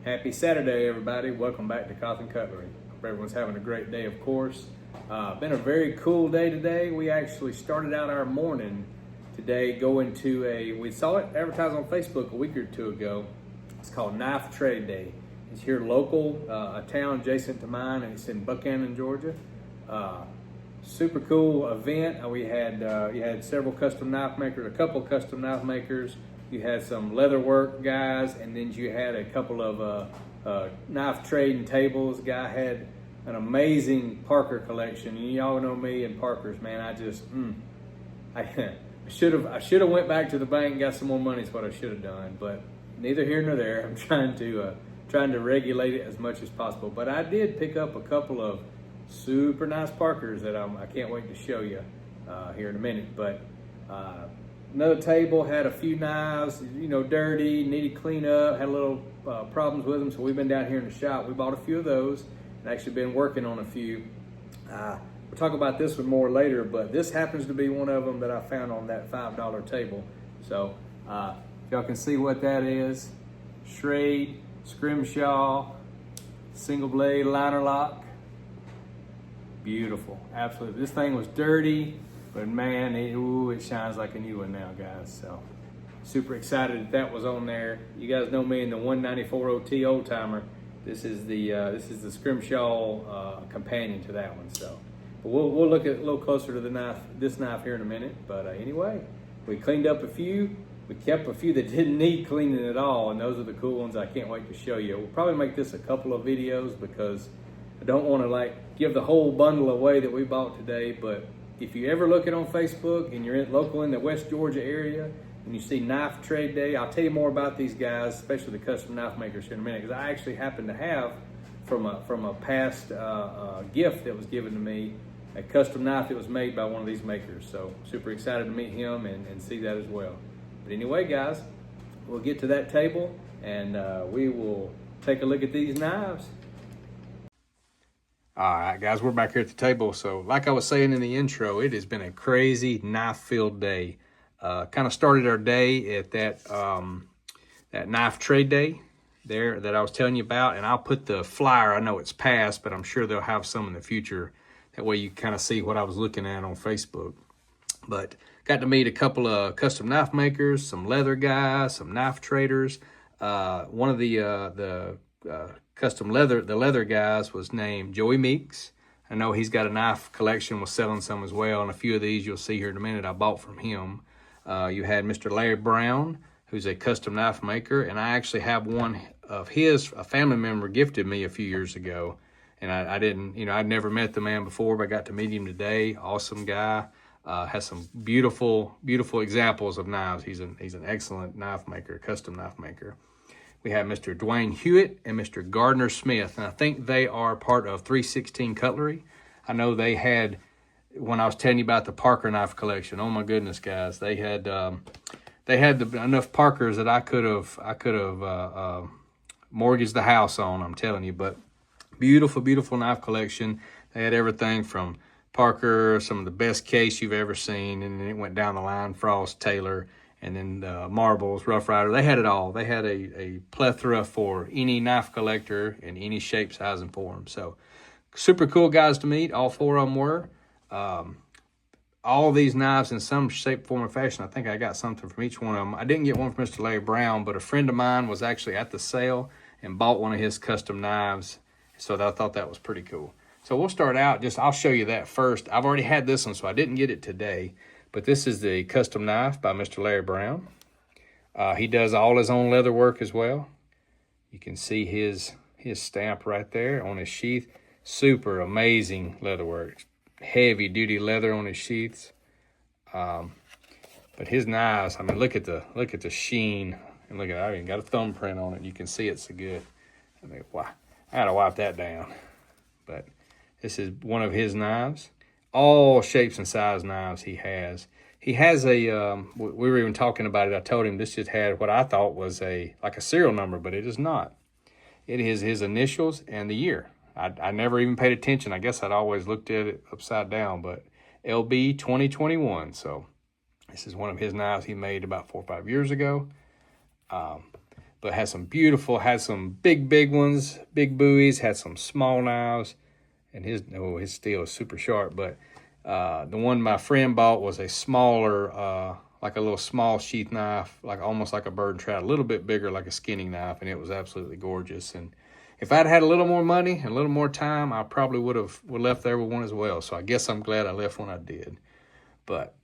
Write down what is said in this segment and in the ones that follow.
Happy Saturday, everybody. Welcome back to Cutlery. Hope everyone's having a great day, of course. Been a very cool day today. We actually started out our morning today going to we saw it advertised on Facebook a week or two ago. It's called Knife Trade Day. It's here local, a town adjacent to mine, and it's in Buchanan, Georgia. Super cool event. We had you had several custom knife makers, a couple custom knife makers. You had some leather work guys, and then you had a couple of knife trading tables. The guy had an amazing Parker collection. And y'all know me and Parkers, man. I should have went back to the bank and got some more money. Is what I should have done, but neither here nor there. I'm trying to regulate it as much as possible. But I did pick up a couple of super nice Parkers that I can't wait to show you here in a minute. But another table had a few knives, dirty, needed cleanup, had a little problems with them. So we've been down here in the shop. We bought a few of those and actually been working on a few. We'll talk about this one more later, but this happens to be one of them that I found on that $5 table. So y'all can see what that is. Schrade, scrimshaw, single blade liner lock. Beautiful, absolutely. This thing was dirty, but man, it shines like a new one now, guys. So super excited that was on there. You guys know me in the 194 OT old timer. This is the scrimshaw companion to that one. So, but we'll look at a little closer to this knife here in a minute. But anyway, we cleaned up a few. We kept a few that didn't need cleaning at all, and those are the cool ones I can't wait to show you. We'll probably make this a couple of videos because I don't want to give the whole bundle away that we bought today. But if you ever look it on Facebook and you're local in the West Georgia area and you see Knife Trade Day, I'll tell you more about these guys, especially the custom knife makers here in a minute, because I actually happen to have from a past gift that was given to me a custom knife that was made by one of these makers. So super excited to meet him and see that as well. But anyway, guys, we'll get to that table and we will take a look at these knives. All right, guys, we're back here at the table. So like I was saying in the intro, it has been a crazy knife-filled day. Kind of started our day at that Knife Trade Day there that I was telling you about. And I'll put the flyer, I know it's past, but I'm sure they'll have some in the future. That way you kind of see what I was looking at on Facebook. But got to meet a couple of custom knife makers, some leather guys, some knife traders. One of the custom leather guys was named Joey Meeks. I know he's got a knife collection, was selling some as well, and a few of these you'll see here in a minute I bought from him. You had Mr. Larry Brown, who's a custom knife maker, and I actually have one of his, a family member gifted me a few years ago, and I didn't, I'd never met the man before, but I got to meet him today. Awesome guy. Has some beautiful examples of knives. He's an excellent knife maker, custom knife maker. We have Mr. Dwayne Hewett and Mr. Gardner Smith, and I think they are part of 316 Cutlery. I know they had, when I was telling you about the Parker knife collection, oh my goodness, guys, they had enough Parkers that I could have mortgaged the house on, I'm telling you. But beautiful knife collection. They had everything from Parker, some of the best case you've ever seen, and then it went down the line, Frost, Taylor, and then marbles, Rough Rider. They had it all. They had a plethora for any knife collector in any shape, size, and form. So super cool guys to meet. All four of them were. All these knives in some shape, form, or fashion. I think I got something from each one of them. I didn't get one from Mr. Larry Brown, but a friend of mine was actually at the sale and bought one of his custom knives. So I thought that was pretty cool. So we'll start out, I'll show you that first. I've already had this one, so I didn't get it today. But this is the custom knife by Mr. Larry Brown. He does all his own leather work as well. You can see his stamp right there on his sheath. Super amazing leather work. Heavy duty leather on his sheaths. But his knives, I mean, look at the sheen. And look at that, I even got a thumbprint on it. You can see it's so good. I mean, wow, I gotta wipe that down. But this is one of his knives. All shapes and size knives he has. He has a, we were even talking about it. I told him this just had what I thought was like a serial number, but it is not. It is his initials and the year. I never even paid attention. I guess I'd always looked at it upside down, but LB 2021. So this is one of his knives he made about 4 or 5 years ago. but had some big ones, big buoys, had some small knives, and his steel is super sharp. But the one my friend bought was a smaller, like a little small sheath knife, like almost like a bird and trout, a little bit bigger, like a skinning knife, and it was absolutely gorgeous. And if I'd had a little more money and a little more time, I probably would left there with one as well. So I guess I'm glad I left when I did. But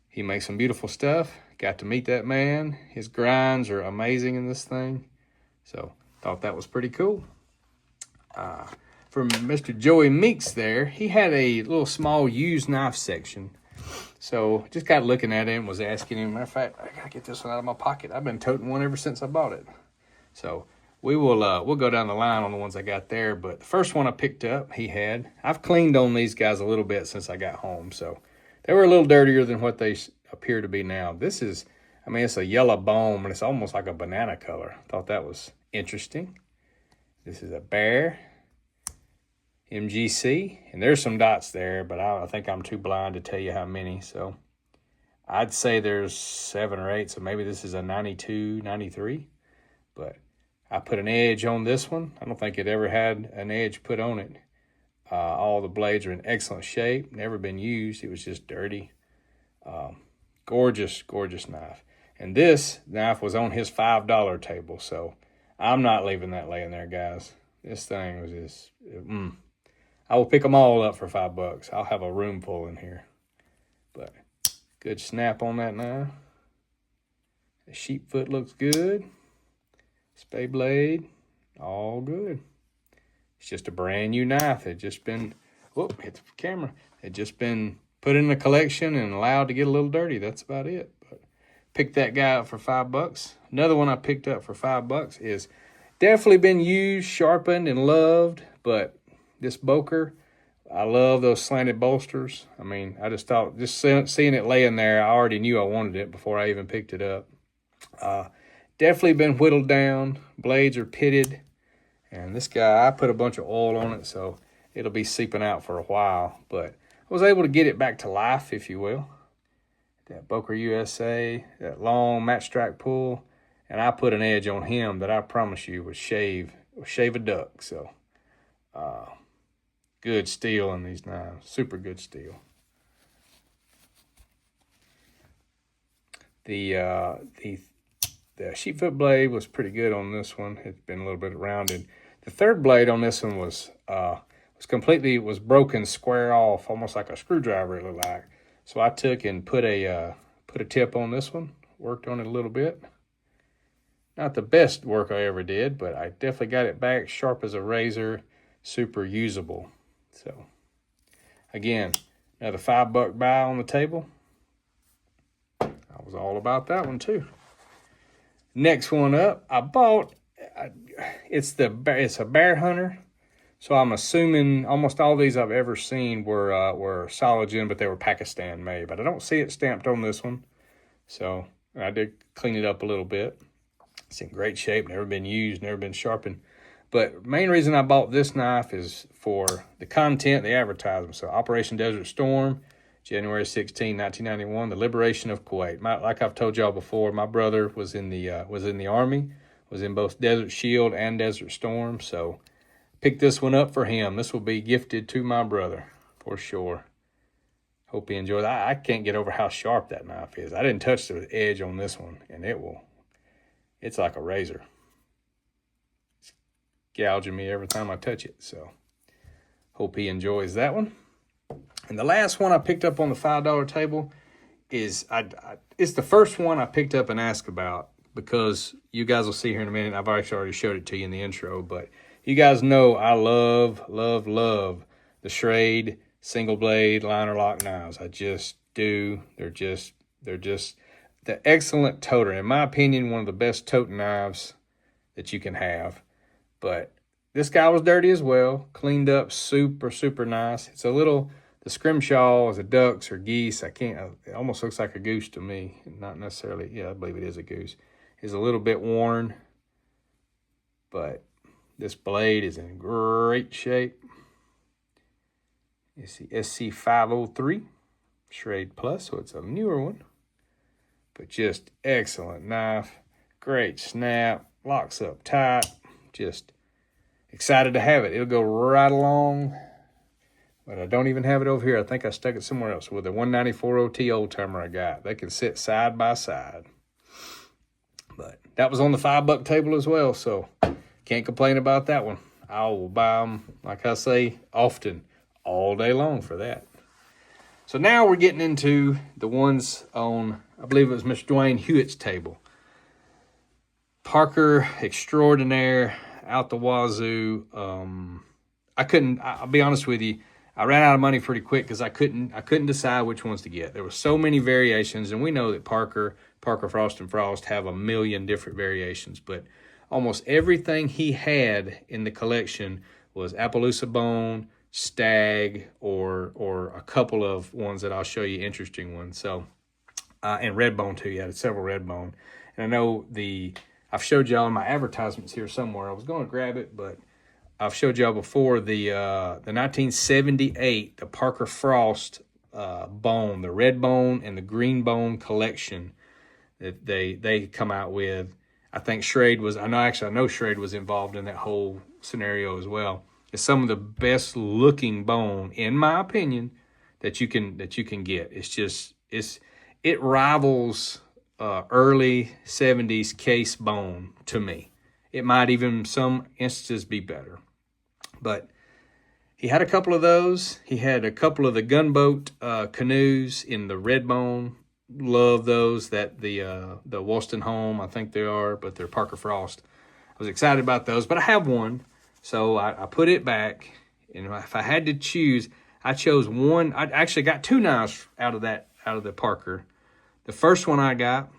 he makes some beautiful stuff. Got to meet that man. His grinds are amazing in this thing. So thought that was pretty cool. From Mr. Joey Meeks there, he had a little small used knife section. So just got looking at him, was asking him. Matter of fact, I gotta get this one out of my pocket. I've been toting one ever since I bought it. So we'll go down the line on the ones I got there. But the first one I picked up, I've cleaned on these guys a little bit since I got home. So they were a little dirtier than what they appear to be now. This is, it's a yellow bone, and it's almost like a banana color. Thought that was interesting. This is a Bear MGC, and there's some dots there, but I think I'm too blind to tell you how many. So I'd say there's 7 or 8, so maybe this is a 92, 93. But I put an edge on this one. I don't think it ever had an edge put on it. All the blades are in excellent shape, never been used. It was just dirty. Gorgeous, gorgeous knife. And this knife was on his $5 table, so I'm not leaving that laying there, guys. This thing was just, I will pick them all up for $5. I'll have a room full in here. But good snap on that knife. The sheep foot looks good. Spade blade, all good. It's just a brand new knife. It just been, hit the camera. It just been put in the collection and allowed to get a little dirty. That's about it. But picked that guy up for $5. Another one I picked up for $5 is definitely been used, sharpened, and loved. But this Boker, I love those slanted bolsters. I just thought, just seeing it laying there, I already knew I wanted it before I even picked it up. Definitely been whittled down. Blades are pitted. And this guy, I put a bunch of oil on it, so it'll be seeping out for a while. But I was able to get it back to life, if you will. That Boker USA, that long match strike pull. And I put an edge on him that I promise you would shave a duck. So, good steel in these knives. Super good steel. The sheepfoot blade was pretty good on this one. It's been a little bit rounded. The third blade on this one was broken square off, almost like a screwdriver it looked like. So I took and put a tip on this one, worked on it a little bit. Not the best work I ever did, but I definitely got it back sharp as a razor, super usable. So again, another $5 buy on the table. I was all about that one too. Next one up, I bought. It's a bear hunter, so I'm assuming almost all these I've ever seen were solid gin, but they were Pakistan made. But I don't see it stamped on this one, so I did clean it up a little bit. It's in great shape, never been used, never been sharpened. But main reason I bought this knife is for the content, the advertisement. So Operation Desert Storm, January 16, 1991, the liberation of Kuwait. Like I've told y'all before, my brother was in the Army, was in both Desert Shield and Desert Storm. So picked this one up for him. This will be gifted to my brother for sure. Hope he enjoys it. I can't get over how sharp that knife is. I didn't touch the edge on this one, and it's like a razor. It's gouging me every time I touch it. So hope he enjoys that one. And the last one I picked up on the $5 table is, it's the first one I picked up and asked about, because you guys will see here in a minute. I've actually already showed it to you in the intro, but you guys know I love, love, love the Schrade single blade liner lock knives. I just do. They're just the excellent toter. In my opinion, one of the best toting knives that you can have. But this guy was dirty as well, cleaned up, super, super nice. It's a little, the scrimshaw is a ducks or geese. It almost looks like a goose to me. Not necessarily, yeah, I believe it is a goose. It's a little bit worn, but this blade is in great shape. It's the SC503 Schrade Plus, so it's a newer one. But just excellent knife, great snap, locks up tight. Just excited to have it. It'll go right along, but I don't even have it over here. I think I stuck it somewhere else with a 194 OT old timer I got. They can sit side by side. But that was on the $5 table as well, so can't complain about that one. I will buy them, like I say, often, all day long for that. So now we're getting into the ones on, I believe it was Mr. Dwayne Hewett's table. Parker Extraordinaire, out the wazoo. I'll be honest with you, I ran out of money pretty quick because I couldn't decide which ones to get. There were so many variations, and we know that Parker Frost and Frost have a million different variations, but almost everything he had in the collection was Appaloosa bone, stag, or a couple of ones that I'll show you, interesting ones. So, and red bone too. He had several red bone. And I know I've showed y'all in my advertisements here somewhere. I was going to grab it, but I've showed y'all before the 1978, the Parker Frost bone, the red bone and the green bone collection that they come out with. I think Schrade was, I know Schrade was involved in that whole scenario as well. It's some of the best looking bone, in my opinion, that you can get. It rivals early 70s case bone to me. It might even some instances be better. But he had a couple of those. He had a couple of the gunboat canoes in the red bone. Love those. That the Wolstenholme, I think they are, but they're Parker Frost. I was excited about those, but I have one, so I put it back. And if I had to choose, I chose one. I actually got two knives out of the Parker. The first one I got,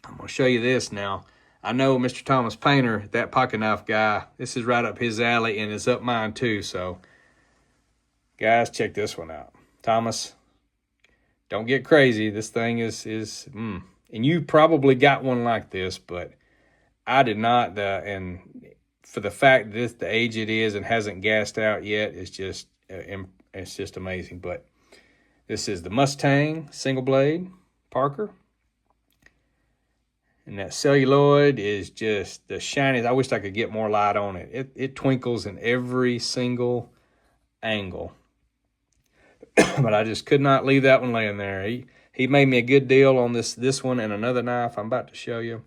I'm going to show you this now. I know Mr. Thomas Painter, that pocket knife guy, this is right up his alley and it's up mine too. So, guys, check this one out. Thomas, don't get crazy. This thing is and you probably got one like this, but I did not. And for the fact that the age it is and hasn't gassed out yet, it's just amazing. But this is the Mustang single blade Parker. And that celluloid is just the shiniest. I wish I could get more light on it. It twinkles in every single angle. But I just could not leave that one laying there. He made me a good deal on this one and another knife I'm about to show you.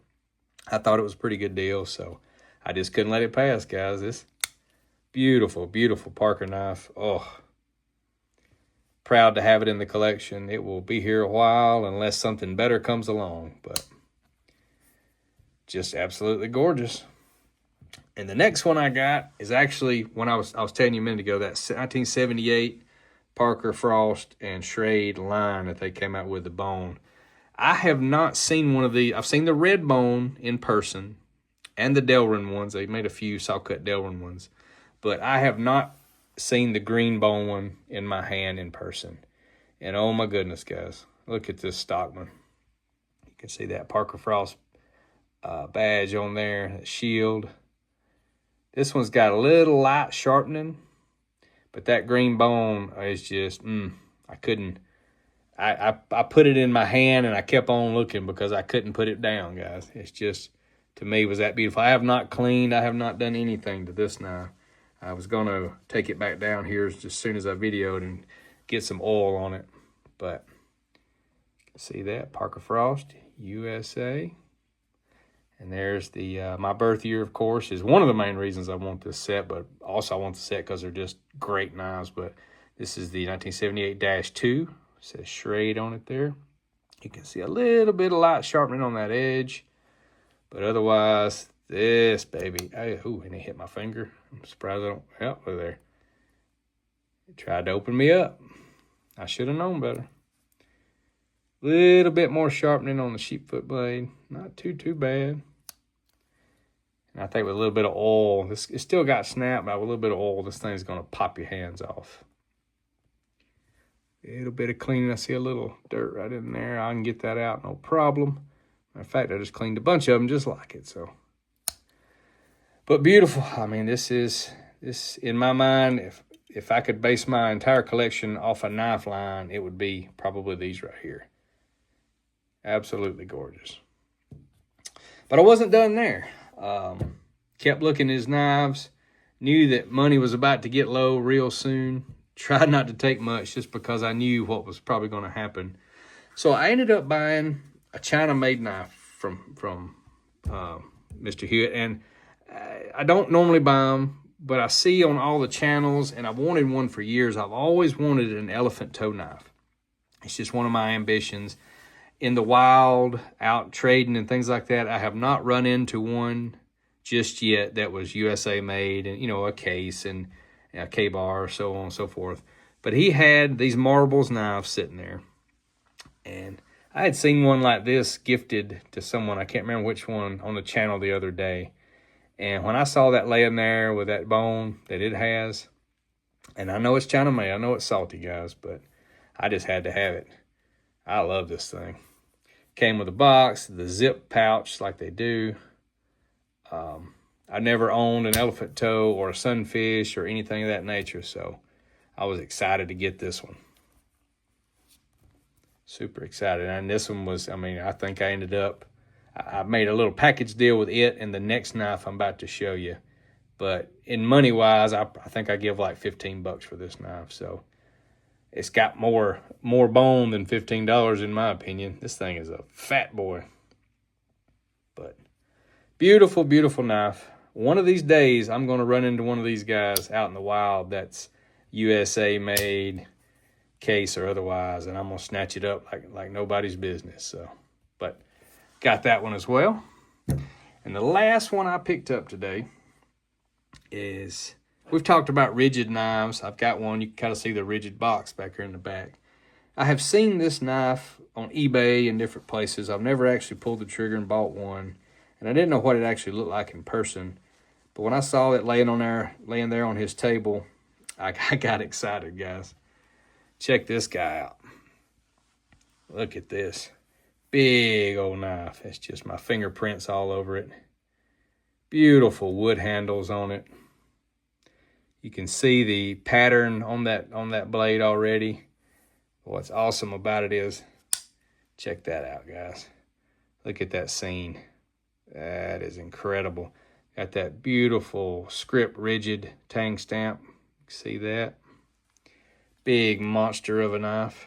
I thought it was a pretty good deal, so I just couldn't let it pass, guys. This beautiful, beautiful Parker knife. Oh, proud to have it in the collection. It will be here a while unless something better comes along, but just absolutely gorgeous. And the next one I got is actually when I was telling you a minute ago, that 1978 Parker Frost and Schrade line that they came out with, the bone. I have not seen one of the. I've seen the red bone in person and the Delrin ones. They made a few saw-cut Delrin ones, but I have not seen the green bone one in my hand in person. And oh my goodness, guys, look at this Stockman. You can see that Parker Frost badge on there, that shield. This one's got a little light sharpening, but that green bone is just, I couldn't. I put it in my hand and I kept on looking because I couldn't put it down, guys. It's just, to me, was that beautiful. I have not cleaned. I have not done anything to this knife. I was going to take it back down here as soon as I videoed and get some oil on it. But see that? Parker Frost, USA. And there's the, my birth year, of course, is one of the main reasons I want this set, but also I want the set because they're just great knives. But this is the 1978-2. It says Schrade on it there. You can see a little bit of light sharpening on that edge. But otherwise, this baby. And it hit my finger. I'm surprised I don't, look there. It tried to open me up. I should have known better. Little bit more sharpening on the sheepfoot blade. Not too bad. And I think with a little bit of oil, it's still got snap, but with a little bit of oil, this thing's going to pop your hands off. A little bit of cleaning. I see a little dirt right in there. I can get that out, no problem. Matter of fact, I just cleaned a bunch of them just like it. So, but beautiful. I mean, this in my mind, if I could base my entire collection off a knife line, it would be probably these right here. Absolutely gorgeous. But I wasn't done there. Kept looking at his knives, knew that money was about to get low real soon. Tried not to take much just because I knew what was probably going to happen. So I ended up buying a China-made knife from Mr. Hewett, and I don't normally buy them, but I see on all the channels, and I've wanted one for years. I've always wanted an elephant toe knife. It's just one of my ambitions. In the wild, out trading and things like that, I have not run into one just yet that was USA made, and a case and a K-bar, so on and so forth. But he had these marbles knives sitting there, and I had seen one like this gifted to someone, I can't remember which one, on the channel the other day. And when I saw that laying there with that bone that it has, and I know it's China made, I know it's salty, guys, but I just had to have it. I love this thing. Came with a box, the zip pouch like they do. I never owned an elephant toe or a sunfish or anything of that nature, so I was excited to get this one. Super excited. And this one was, I think I ended up, I made a little package deal with it and the next knife I'm about to show you. But in money-wise, I think I give like $15 for this knife. So it's got more bone than $15 in my opinion. This thing is a fat boy. But beautiful, beautiful knife. One of these days, I'm going to run into one of these guys out in the wild that's USA made, case or otherwise, and I'm going to snatch it up like nobody's business. So, but got that one as well. And the last one I picked up today is, we've talked about rigid knives. I've got one. You can kind of see the rigid box back here in the back. I have seen this knife on eBay and different places. I've never actually pulled the trigger and bought one, and I didn't know what it actually looked like in person. But when I saw it laying there on his table, I got excited, guys. Check this guy out. Look at this. Big old knife. It's just my fingerprints all over it. Beautiful wood handles on it. You can see the pattern on that blade already. What's awesome about it is, check that out, guys. Look at that seam. That is incredible. Got that beautiful script rigid tang stamp. See that? Big monster of a knife.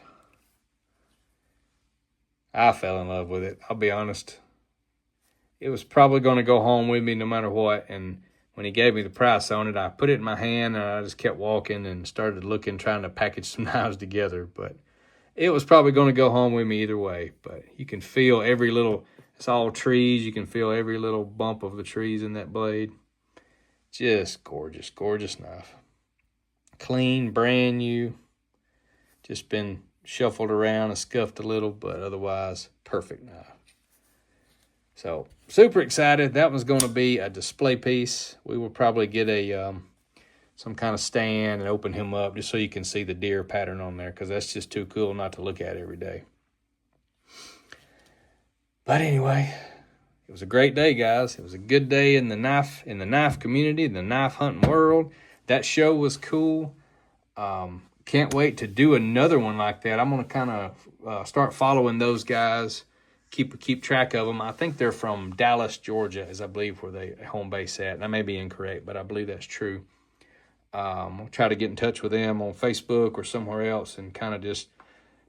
I fell in love with it. I'll be honest. It was probably going to go home with me no matter what. And when he gave me the price on it, I put it in my hand and I just kept walking and started looking, trying to package some knives together. But it was probably going to go home with me either way. But you can feel every little, it's all trees. You can feel every little bump of the trees in that blade. Just gorgeous, gorgeous knife. Clean, brand new. Just been shuffled around and scuffed a little, but otherwise perfect knife. So super excited. That was going to be a display piece. We will probably get a some kind of stand and open him up just so you can see the deer pattern on there, because that's just too cool not to look at every day. But anyway, it was a great day, guys. It was a good day in the knife community, the knife hunting world. That show was cool. Can't wait to do another one like that. I'm going to kind of start following those guys, keep track of them. I think they're from Dallas, Georgia, as I believe where they home base at. And I may be incorrect, but I believe that's true. I'll try to get in touch with them on Facebook or somewhere else and kind of just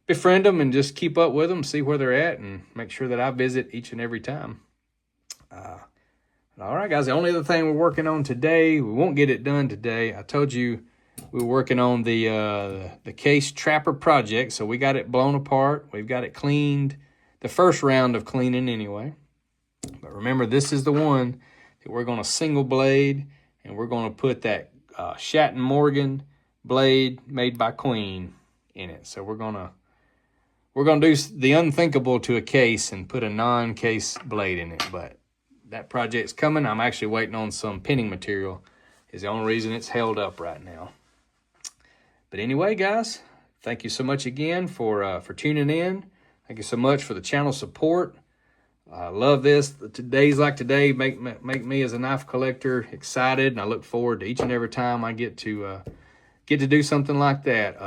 befriend them and just keep up with them, see where they're at, and make sure that I visit each and every time. All right, guys, the only other thing we're working on today, we won't get it done today. I told you we were working on the case trapper project, so we got it blown apart. We've got it cleaned, the first round of cleaning anyway. But remember, this is the one that we're going to single blade, and we're going to put that Shatton Morgan blade made by Queen in it. So we're going to do the unthinkable to a case and put a non-case blade in it. But that project's coming. I'm actually waiting on some pinning material. Is the only reason it's held up right now. But anyway, guys, thank you so much again for tuning in. Thank you so much for the channel support. I love this. Days like today make me as a knife collector excited, and I look forward to each and every time I get to do something like that.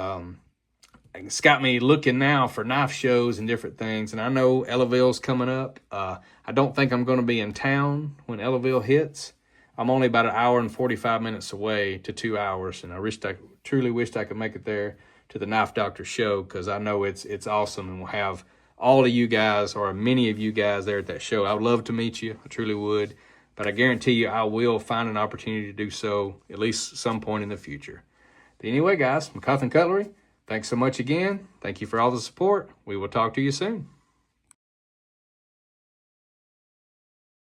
it's got me looking now for knife shows and different things. And I know Ellaville's coming up. I don't think I'm going to be in town when Ellaville hits. I'm only about an hour and 45 minutes away to 2 hours. And I truly wished I could make it there to the Knife Doctor show, because I know it's awesome. And we'll have all of you guys, or many of you guys, there at that show. I would love to meet you. I truly would. But I guarantee you I will find an opportunity to do so at least some point in the future. But anyway, guys, McCuffin Cutlery, thanks so much again. Thank you for all the support. We will talk to you soon.